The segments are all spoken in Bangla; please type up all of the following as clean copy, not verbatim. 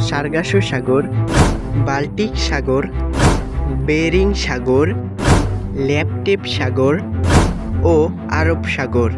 সার্গাসো সাগর, বাল্টিক সাগর, বেরিং সাগর, ল্যাপটেপ সাগর ও আরব সাগর।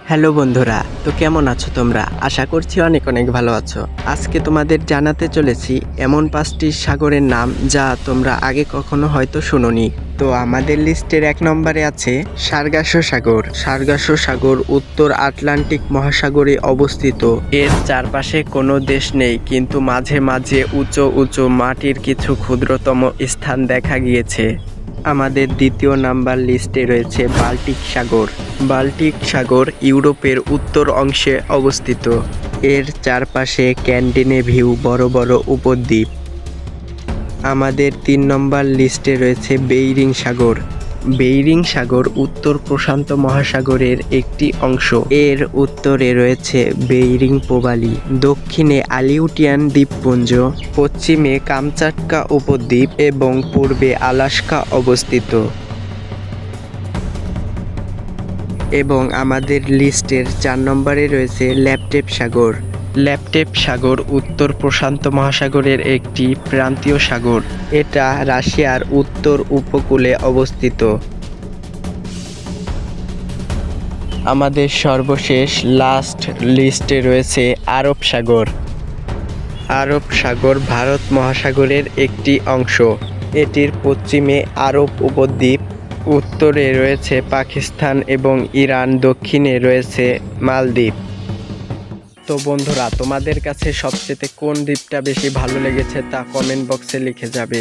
হ্যালো বন্ধুরা, তো কেমন আছো তোমরা? আশা করছি অনেক অনেক ভালো আছো। আজকে তোমাদের জানাতে চলেছি এমন 5টি সাগরের নাম যা তোমরা আগে কখনো হয়তো শুনোনি। তো আমাদের লিস্টের 1 নম্বরে আছে সার্গাসো সাগর। সার্গাসো সাগর উত্তর আটলান্টিক মহাসাগরে অবস্থিত। এর চারপাশে কোনো দেশ নেই, কিন্তু মাঝে মাঝে উঁচু উঁচু মাটির কিছু ক্ষুদ্রতম স্থান দেখা গিয়েছে। আমাদের 2য় নাম্বার লিস্টে রয়েছে বাল্টিক সাগর। বাল্টিক সাগর ইউরোপের উত্তর অংশে অবস্থিত। এর চারপাশে স্ক্যান্ডিনেভীয় বড় বড় উপদ্বীপ। আমাদের 3 নম্বর লিস্টে রয়েছে বেরিং সাগর। বেরিং সাগর উত্তর প্রশান্ত মহাসাগরের একটি অংশ। এর উত্তরে রয়েছে বেরিং প্রবালী, দক্ষিণে আলিউটিয়ান দ্বীপপুঞ্জ, পশ্চিমে কামচাটকা উপদ্বীপ এবং পূর্বে আলাস্কা অবস্থিত। এবং আমাদের লিস্টের 4 নম্বরে রয়েছে ল্যাপটেপ সাগর। ল্যাপটেপ সাগর উত্তর প্রশান্ত মহাসাগরের একটি প্রান্তীয় সাগর। এটা রাশিয়ার উত্তর উপকূলে অবস্থিত। আমাদের সর্বশেষ লাস্ট লিস্টে রয়েছে আরব সাগর। আরব সাগর ভারত মহাসাগরের একটি অংশ। এটির পশ্চিমে আরব উপদ্বীপ, উত্তরে রয়েছে পাকিস্তান এবং ইরান, দক্ষিণে রয়েছে মালদ্বীপ। তো বন্ধুরা, তোমাদের কাছে সবচেয়ে কোন দ্বীপটা বেশি ভালো লেগেছে তা কমেন্ট বক্সে লিখে যাবে।